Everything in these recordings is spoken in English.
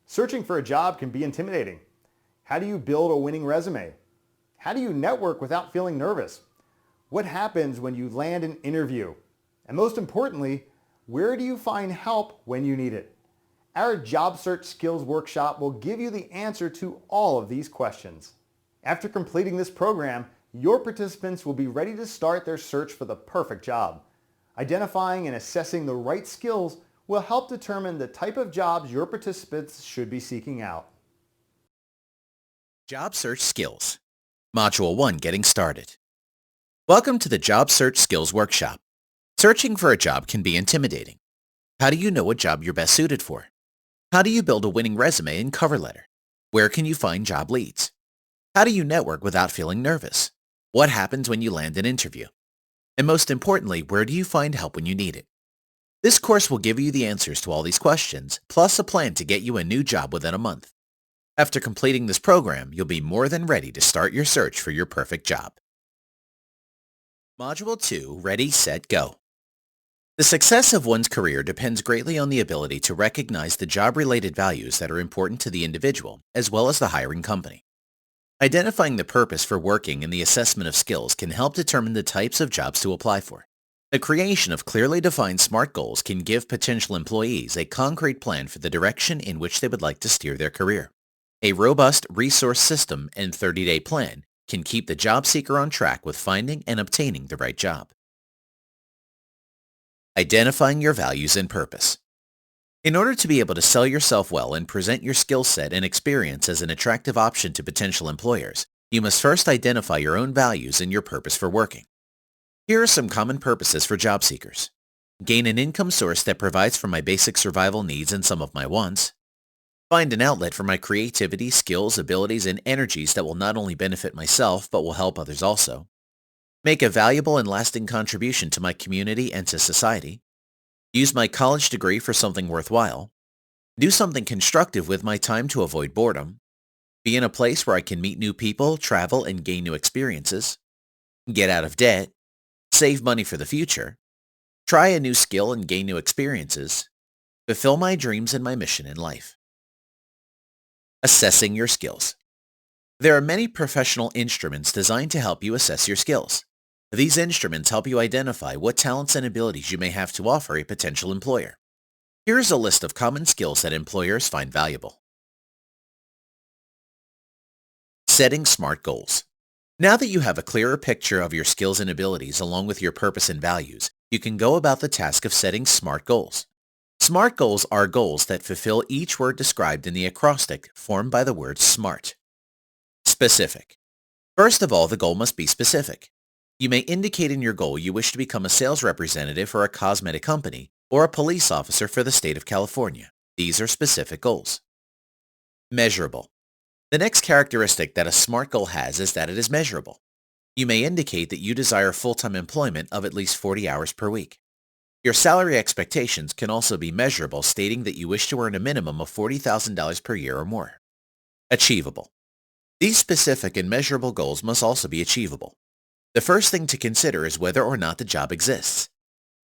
Searching for a job can be intimidating. How do you build a winning resume? How do you network without feeling nervous? What happens when you land an interview? And most importantly, where do you find help when you need it? Our Job Search Skills Workshop will give you the answer to all of these questions. After completing this program, your participants will be ready to start their search for the perfect job. Identifying and assessing the right skills will help determine the type of jobs your participants should be seeking out. Job Search Skills. Module 1, Getting Started. Welcome to the Job Search Skills Workshop. Searching for a job can be intimidating. How do you know what job you're best suited for? How do you build a winning resume and cover letter? Where can you find job leads? How do you network without feeling nervous? What happens when you land an interview? And most importantly, where do you find help when you need it? This course will give you the answers to all these questions, plus a plan to get you a new job within a month. After completing this program, you'll be more than ready to start your search for your perfect job. Module 2, Ready, Set, Go. The success of one's career depends greatly on the ability to recognize the job-related values that are important to the individual, as well as the hiring company. Identifying the purpose for working and the assessment of skills can help determine the types of jobs to apply for. The creation of clearly defined SMART goals can give potential employees a concrete plan for the direction in which they would like to steer their career. A robust resource system and 30-day plan can keep the job seeker on track with finding and obtaining the right job. Identifying your values and purpose. In order to be able to sell yourself well and present your skill set and experience as an attractive option to potential employers, you must first identify your own values and your purpose for working. Here are some common purposes for job seekers. Gain an income source that provides for my basic survival needs and some of my wants. Find an outlet for my creativity, skills, abilities, and energies that will not only benefit myself but will help others also. Make a valuable and lasting contribution to my community and to society. Use my college degree for something worthwhile. Do something constructive with my time to avoid boredom. Be in a place where I can meet new people, travel, and gain new experiences. Get out of debt. Save money for the future. Try a new skill and gain new experiences. Fulfill my dreams and my mission in life. Assessing your skills. There are many professional instruments designed to help you assess your skills. These instruments help you identify what talents and abilities you may have to offer a potential employer. Here is a list of common skills that employers find valuable. Setting SMART goals. Now that you have a clearer picture of your skills and abilities along with your purpose and values, you can go about the task of setting SMART goals. SMART goals are goals that fulfill each word described in the acrostic formed by the word SMART. Specific. First of all, the goal must be specific. You may indicate in your goal you wish to become a sales representative for a cosmetic company or a police officer for the state of California. These are specific goals. Measurable. The next characteristic that a SMART goal has is that it is measurable. You may indicate that you desire full-time employment of at least 40 hours per week. Your salary expectations can also be measurable, stating that you wish to earn a minimum of $40,000 per year or more. Achievable. These specific and measurable goals must also be achievable. The first thing to consider is whether or not the job exists.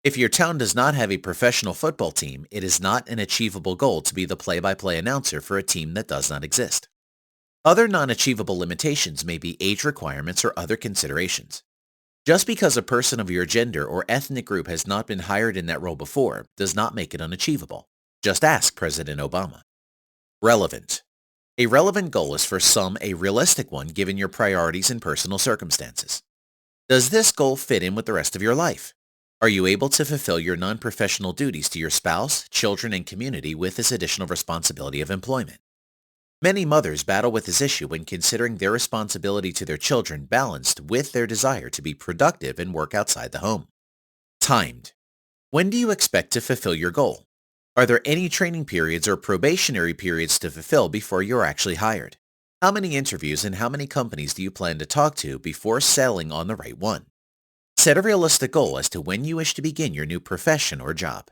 If your town does not have a professional football team, it is not an achievable goal to be the play-by-play announcer for a team that does not exist. Other non-achievable limitations may be age requirements or other considerations. Just because a person of your gender or ethnic group has not been hired in that role before does not make it unachievable. Just ask President Obama. Relevant. A relevant goal is for some a realistic one given your priorities and personal circumstances. Does this goal fit in with the rest of your life? Are you able to fulfill your non-professional duties to your spouse, children, and community with this additional responsibility of employment? Many mothers battle with this issue when considering their responsibility to their children balanced with their desire to be productive and work outside the home. Timed. When do you expect to fulfill your goal? Are there any training periods or probationary periods to fulfill before you're actually hired? How many interviews and how many companies do you plan to talk to before settling on the right one? Set a realistic goal as to when you wish to begin your new profession or job.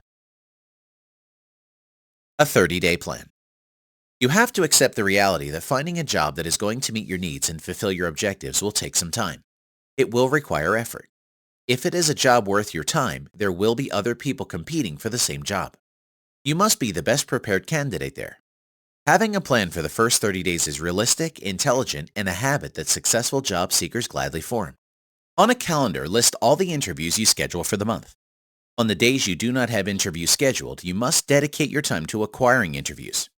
A 30-day plan. You have to accept the reality that finding a job that is going to meet your needs and fulfill your objectives will take some time. It will require effort. If it is a job worth your time, there will be other people competing for the same job. You must be the best prepared candidate there. Having a plan for the first 30 days is realistic, intelligent, and a habit that successful job seekers gladly form. On a calendar, list all the interviews you schedule for the month. On the days you do not have interviews scheduled, you must dedicate your time to acquiring interviews.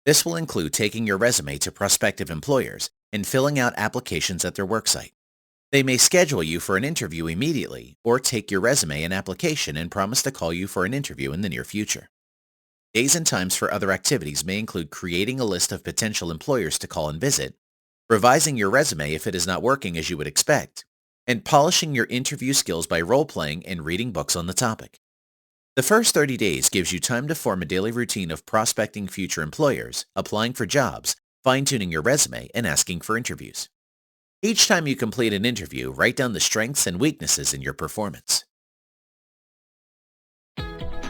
This will include taking your resume to prospective employers and filling out applications at their worksite. They may schedule you for an interview immediately or take your resume and application and promise to call you for an interview in the near future. Days and times for other activities may include creating a list of potential employers to call and visit, revising your resume if it is not working as you would expect, and polishing your interview skills by role-playing and reading books on the topic. The first 30 days gives you time to form a daily routine of prospecting future employers, applying for jobs, fine-tuning your resume, and asking for interviews. Each time you complete an interview, write down the strengths and weaknesses in your performance.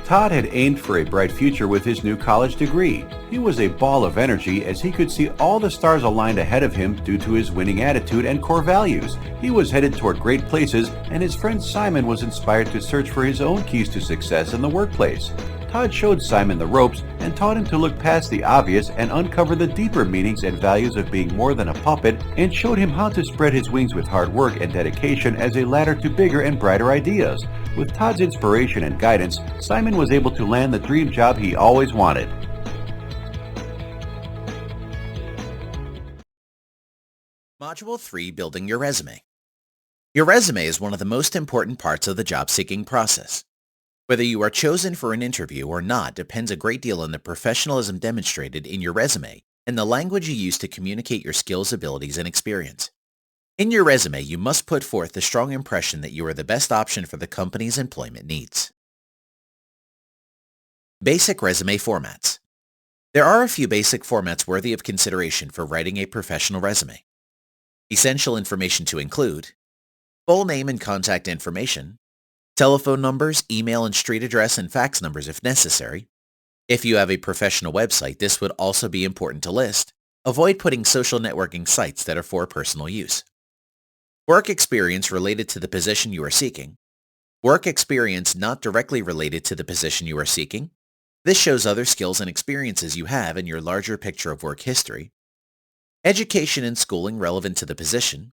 Todd had aimed for a bright future with his new college degree. He was a ball of energy as he could see all the stars aligned ahead of him due to his winning attitude and core values. He was headed toward great places, and his friend Simon was inspired to search for his own keys to success in the workplace. Todd showed Simon the ropes and taught him to look past the obvious and uncover the deeper meanings and values of being more than a puppet, and showed him how to spread his wings with hard work and dedication as a ladder to bigger and brighter ideas. With Todd's inspiration and guidance, Simon was able to land the dream job he always wanted. Module 3, Building Your Resume. Your resume is one of the most important parts of the job-seeking process. Whether you are chosen for an interview or not depends a great deal on the professionalism demonstrated in your resume and the language you use to communicate your skills, abilities, and experience. In your resume, you must put forth the strong impression that you are the best option for the company's employment needs. Basic resume formats. There are a few basic formats worthy of consideration for writing a professional resume. Essential information to include: full name and contact information, telephone numbers, email and street address, and fax numbers if necessary. If you have a professional website, this would also be important to list. Avoid putting social networking sites that are for personal use. Work experience related to the position you are seeking. Work experience not directly related to the position you are seeking. This shows other skills and experiences you have in your larger picture of work history. Education and schooling relevant to the position.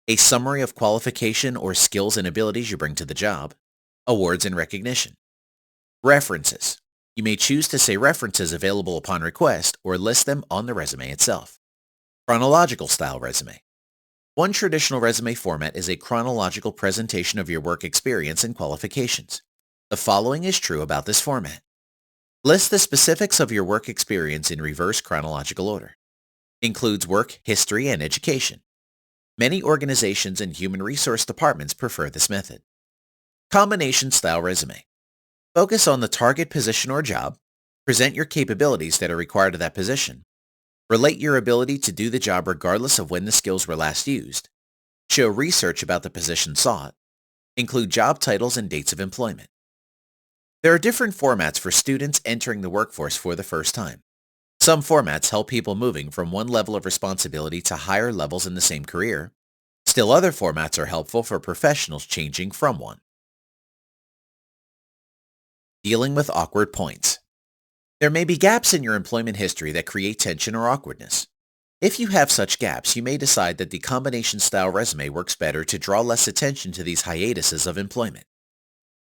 A summary of qualification or skills and abilities you bring to the job. Awards and recognition. References. You may choose to say references available upon request or list them on the resume itself. Chronological style resume. One traditional resume format is a chronological presentation of your work experience and qualifications. The following is true about this format. List the specifics of your work experience in reverse chronological order. Includes work, history, and education. Many organizations and human resource departments prefer this method. Combination style resume. Focus on the target position or job. Present your capabilities that are required of that position. Relate your ability to do the job regardless of when the skills were last used. Show research about the position sought. Include job titles and dates of employment. There are different formats for students entering the workforce for the first time. Some formats help people moving from one level of responsibility to higher levels in the same career. Still other formats are helpful for professionals changing from one. Dealing with awkward points. There may be gaps in your employment history that create tension or awkwardness. If you have such gaps, you may decide that the combination style resume works better to draw less attention to these hiatuses of employment.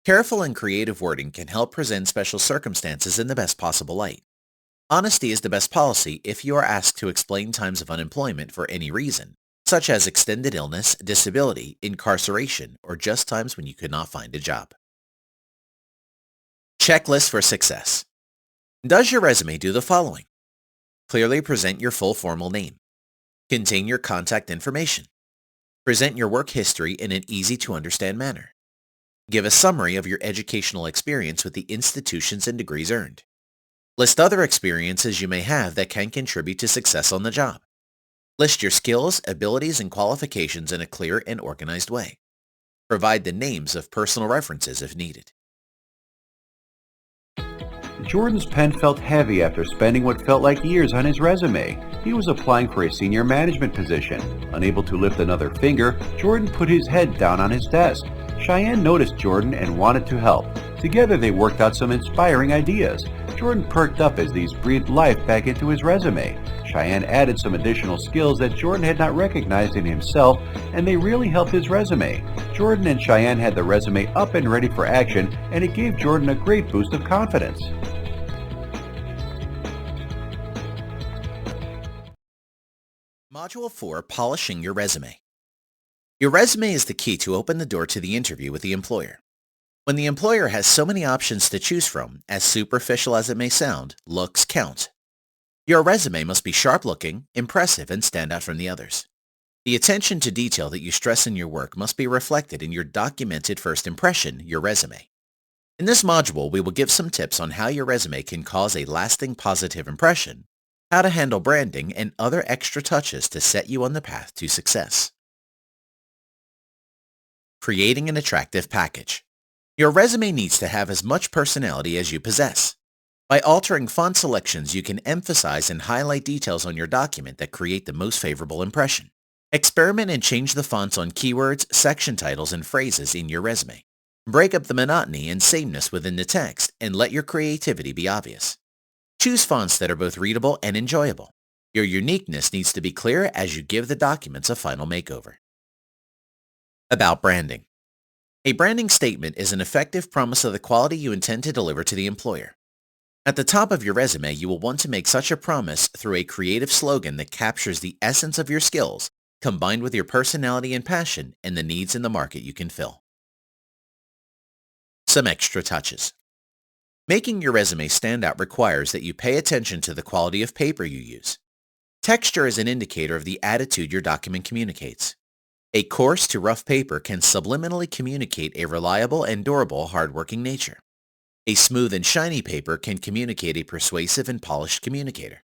Careful and creative wording can help present special circumstances in the best possible light. Honesty is the best policy if you are asked to explain times of unemployment for any reason, such as extended illness, disability, incarceration, or just times when you could not find a job. Checklist for success. Does your resume do the following? Clearly present your full formal name. Contain your contact information. Present your work history in an easy-to-understand manner. Give a summary of your educational experience with the institutions and degrees earned. List other experiences you may have that can contribute to success on the job. List your skills, abilities, and qualifications in a clear and organized way. Provide the names of personal references if needed. Jordan's pen felt heavy after spending what felt like years on his resume. He was applying for a senior management position. Unable to lift another finger, Jordan put his head down on his desk. Cheyenne noticed Jordan and wanted to help. Together they worked out some inspiring ideas. Jordan perked up as these breathed life back into his resume. Cheyenne added some additional skills that Jordan had not recognized in himself, and they really helped his resume. Jordan and Cheyenne had the resume up and ready for action, and it gave Jordan a great boost of confidence. Module 4, Polishing Your Resume. Your resume is the key to open the door to the interview with the employer. When the employer has so many options to choose from, as superficial as it may sound, looks count. Your resume must be sharp-looking, impressive, and stand out from the others. The attention to detail that you stress in your work must be reflected in your documented first impression, your resume. In this module, we will give some tips on how your resume can cause a lasting positive impression, how to handle branding, and other extra touches to set you on the path to success. Creating an attractive package. Your resume needs to have as much personality as you possess. By altering font selections, you can emphasize and highlight details on your document that create the most favorable impression. Experiment and change the fonts on keywords, section titles, and phrases in your resume. Break up the monotony and sameness within the text and let your creativity be obvious. Choose fonts that are both readable and enjoyable. Your uniqueness needs to be clear as you give the documents a final makeover. About branding. A branding statement is an effective promise of the quality you intend to deliver to the employer. At the top of your resume, you will want to make such a promise through a creative slogan that captures the essence of your skills, combined with your personality and passion and the needs in the market you can fill. Some extra touches. Making your resume stand out requires that you pay attention to the quality of paper you use. Texture is an indicator of the attitude your document communicates. A coarse to rough paper can subliminally communicate a reliable and durable, hardworking nature. A smooth and shiny paper can communicate a persuasive and polished communicator.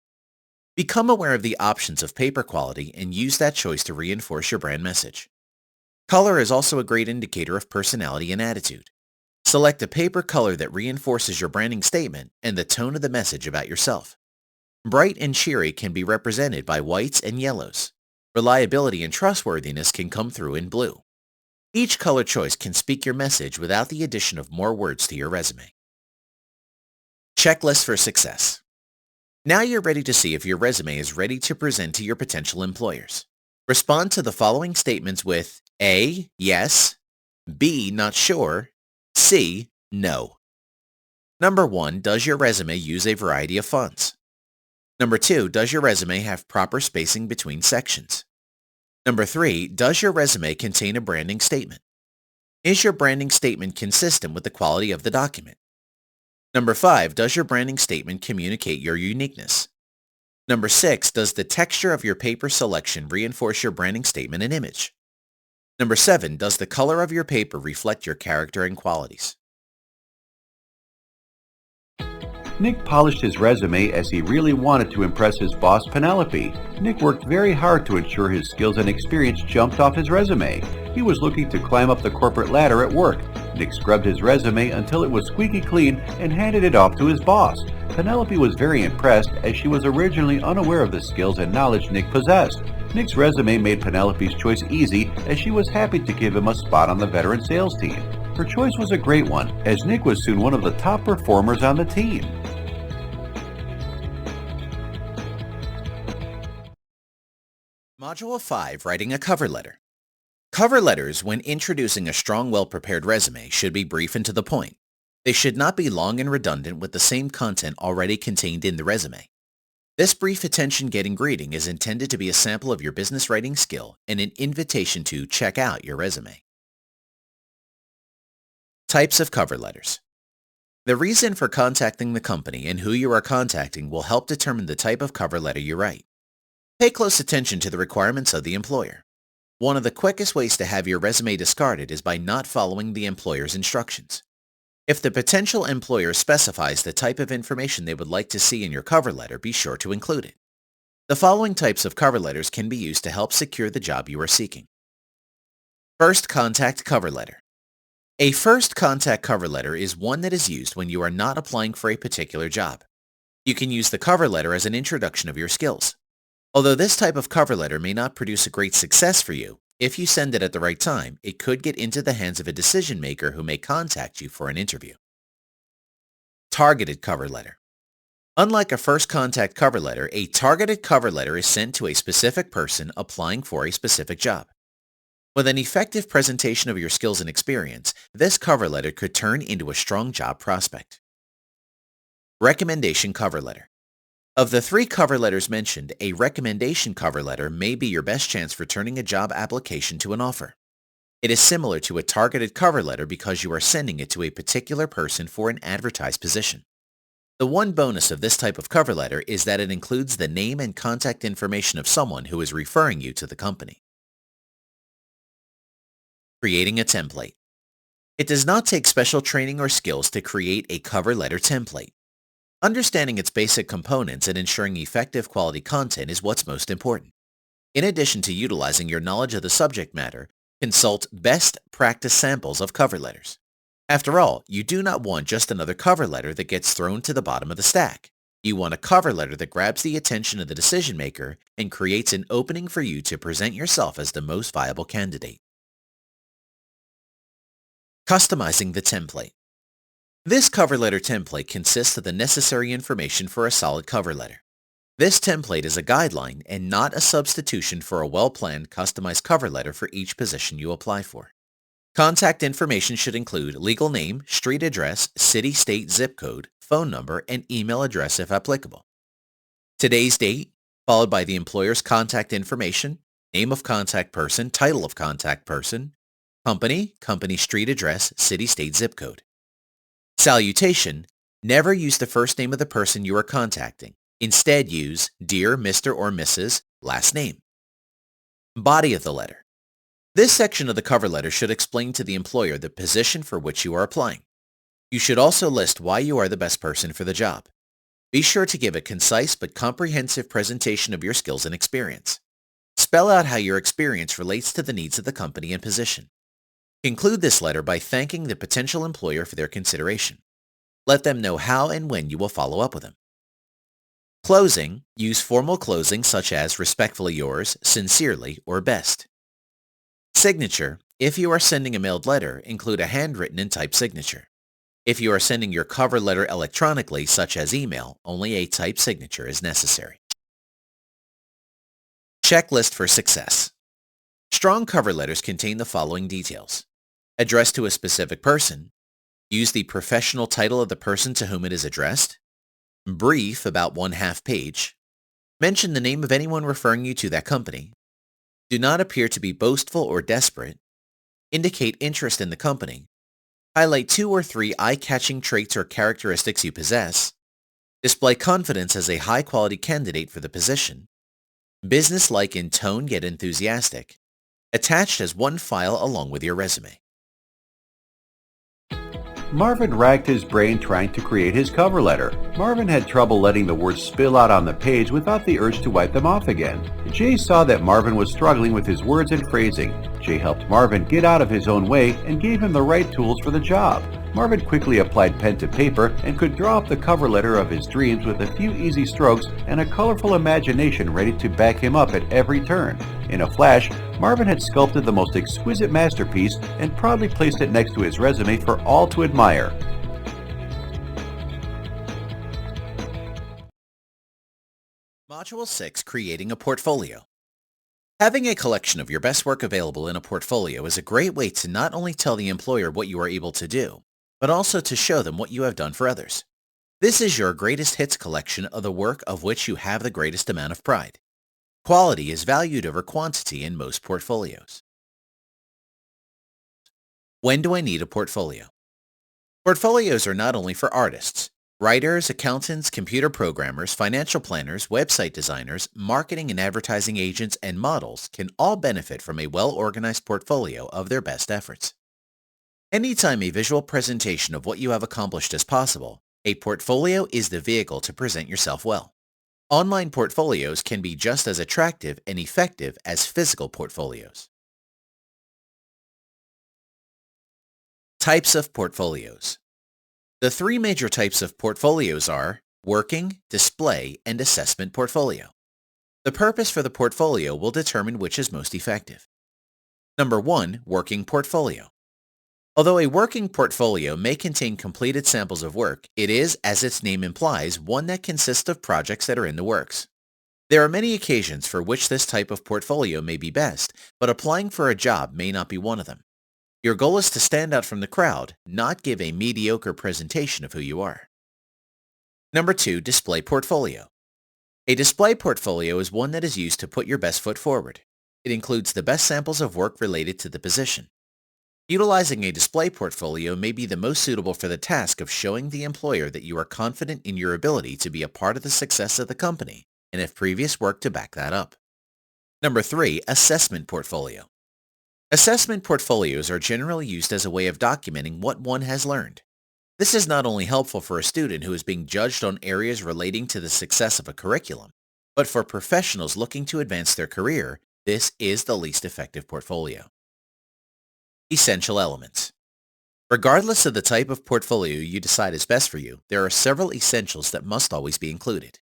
Become aware of the options of paper quality and use that choice to reinforce your brand message. Color is also a great indicator of personality and attitude. Select a paper color that reinforces your branding statement and the tone of the message about yourself. Bright and cheery can be represented by whites and yellows. Reliability and trustworthiness can come through in blue. Each color choice can speak your message without the addition of more words to your resume. Checklist for success. Now you're ready to see if your resume is ready to present to your potential employers. Respond to the following statements with A, yes, B, not sure, C, no. Number 1, does your resume use a variety of fonts? Number 2, does your resume have proper spacing between sections? Number 3, does your resume contain a branding statement? Is your branding statement consistent with the quality of the document? Number 5, does your branding statement communicate your uniqueness? Number 6, does the texture of your paper selection reinforce your branding statement and image? Number 7, does the color of your paper reflect your character and qualities? Nick polished his resume as he really wanted to impress his boss, Penelope. Nick worked very hard to ensure his skills and experience jumped off his resume. He was looking to climb up the corporate ladder at work. Nick scrubbed his resume until it was squeaky clean and handed it off to his boss. Penelope was very impressed as she was originally unaware of the skills and knowledge Nick possessed. Nick's resume made Penelope's choice easy as she was happy to give him a spot on the veteran sales team. Her choice was a great one as Nick was soon one of the top performers on the team. Module 5, Writing a Cover Letter. Cover letters, when introducing a strong, well-prepared resume, should be brief and to the point. They should not be long and redundant with the same content already contained in the resume. This brief attention-getting greeting is intended to be a sample of your business writing skill and an invitation to check out your resume. Types of cover letters. The reason for contacting the company and who you are contacting will help determine the type of cover letter you write. Pay close attention to the requirements of the employer. One of the quickest ways to have your resume discarded is by not following the employer's instructions. If the potential employer specifies the type of information they would like to see in your cover letter, be sure to include it. The following types of cover letters can be used to help secure the job you are seeking. First contact cover letter. A first contact cover letter is one that is used when you are not applying for a particular job. You can use the cover letter as an introduction of your skills. Although this type of cover letter may not produce a great success for you, if you send it at the right time, it could get into the hands of a decision maker who may contact you for an interview. Targeted cover letter. Unlike a first contact cover letter, a targeted cover letter is sent to a specific person applying for a specific job. With an effective presentation of your skills and experience, this cover letter could turn into a strong job prospect. Recommendation cover letter. Of the 3 cover letters mentioned, a recommendation cover letter may be your best chance for turning a job application to an offer. It is similar to a targeted cover letter because you are sending it to a particular person for an advertised position. The one bonus of this type of cover letter is that it includes the name and contact information of someone who is referring you to the company. Creating a template. It does not take special training or skills to create a cover letter template. Understanding its basic components and ensuring effective quality content is what's most important. In addition to utilizing your knowledge of the subject matter, consult best practice samples of cover letters. After all, you do not want just another cover letter that gets thrown to the bottom of the stack. You want a cover letter that grabs the attention of the decision maker and creates an opening for you to present yourself as the most viable candidate. Customizing the template. This cover letter template consists of the necessary information for a solid cover letter. This template is a guideline and not a substitution for a well-planned, customized cover letter for each position you apply for. Contact information should include legal name, street address, city, state, zip code, phone number, and email address if applicable. Today's date, followed by the employer's contact information, name of contact person, title of contact person, company, company street address, city, state, zip code. Salutation, never use the first name of the person you are contacting. Instead use Dear Mr. or Mrs. last name. Body of the letter. This section of the cover letter should explain to the employer the position for which you are applying. You should also list why you are the best person for the job. Be sure to give a concise but comprehensive presentation of your skills and experience. Spell out how your experience relates to the needs of the company and position. Conclude this letter by thanking the potential employer for their consideration. Let them know how and when you will follow up with them. Closing, use formal closing such as respectfully yours, sincerely, or best. Signature, if you are sending a mailed letter, include a handwritten and typed signature. If you are sending your cover letter electronically, such as email, only a typed signature is necessary. Checklist for success. Strong cover letters contain the following details. Addressed to a specific person. Use the professional title of the person to whom it is addressed. Brief, about 1/2 page. Mention the name of anyone referring you to that company. Do not appear to be boastful or desperate. Indicate interest in the company. Highlight 2 or 3 eye-catching traits or characteristics you possess. Display confidence as a high-quality candidate for the position. Business-like in tone yet enthusiastic. Attached as one file along with your resume. Marvin racked his brain trying to create his cover letter. Marvin had trouble letting the words spill out on the page without the urge to wipe them off again. Jay saw that Marvin was struggling with his words and phrasing. Jay helped Marvin get out of his own way and gave him the right tools for the job. Marvin quickly applied pen to paper and could draw up the cover letter of his dreams with a few easy strokes and a colorful imagination ready to back him up at every turn. In a flash, Marvin had sculpted the most exquisite masterpiece and proudly placed it next to his resume for all to admire. Module 6, Creating a Portfolio. Having a collection of your best work available in a portfolio is a great way to not only tell the employer what you are able to do, but also to show them what you have done for others. This is your greatest hits collection of the work of which you have the greatest amount of pride. Quality is valued over quantity in most portfolios. When do I need a portfolio? Portfolios are not only for artists. Writers, accountants, computer programmers, financial planners, website designers, marketing and advertising agents, and models can all benefit from a well-organized portfolio of their best efforts. Anytime a visual presentation of what you have accomplished is possible, a portfolio is the vehicle to present yourself well. Online portfolios can be just as attractive and effective as physical portfolios. Types of portfolios. The 3 major types of portfolios are working, display, and assessment portfolio. The purpose for the portfolio will determine which is most effective. Number 1, working portfolio. Although a working portfolio may contain completed samples of work, it is, as its name implies, one that consists of projects that are in the works. There are many occasions for which this type of portfolio may be best, but applying for a job may not be one of them. Your goal is to stand out from the crowd, not give a mediocre presentation of who you are. Number 2, display portfolio. A display portfolio is one that is used to put your best foot forward. It includes the best samples of work related to the position. Utilizing a display portfolio may be the most suitable for the task of showing the employer that you are confident in your ability to be a part of the success of the company and have previous work to back that up. Number 3, assessment portfolio. Assessment portfolios are generally used as a way of documenting what one has learned. This is not only helpful for a student who is being judged on areas relating to the success of a curriculum, but for professionals looking to advance their career, this is the least effective portfolio. Essential elements. Regardless of the type of portfolio you decide is best for you, there are several essentials that must always be included.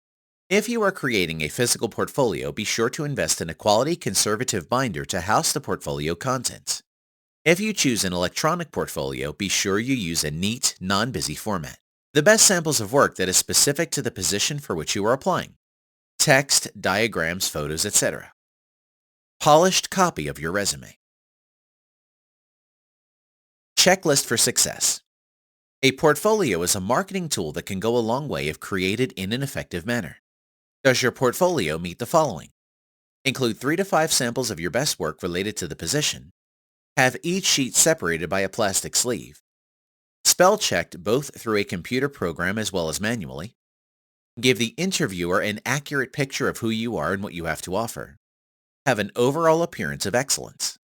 If you are creating a physical portfolio, be sure to invest in a quality conservative binder to house the portfolio contents. If you choose an electronic portfolio, be sure you use a neat, non-busy format. The best samples of work that is specific to the position for which you are applying. Text, diagrams, photos, etc. Polished copy of your resume. Checklist for success. A portfolio is a marketing tool that can go a long way if created in an effective manner. Does your portfolio meet the following? Include 3 to 5 samples of your best work related to the position. Have each sheet separated by a plastic sleeve. Spell checked both through a computer program as well as manually. Give the interviewer an accurate picture of who you are and what you have to offer. Have an overall appearance of excellence.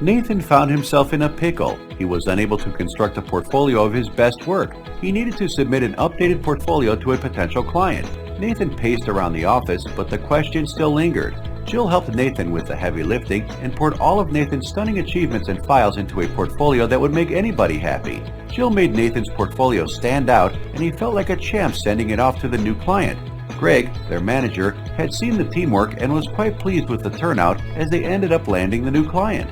Nathan found himself in a pickle. He was unable to construct a portfolio of his best work. He needed to submit an updated portfolio to a potential client. Nathan paced around the office, but the question still lingered. Jill helped Nathan with the heavy lifting and poured all of Nathan's stunning achievements and files into a portfolio that would make anybody happy. Jill made Nathan's portfolio stand out, and he felt like a champ sending it off to the new client. Greg, their manager, had seen the teamwork and was quite pleased with the turnout as they ended up landing the new client.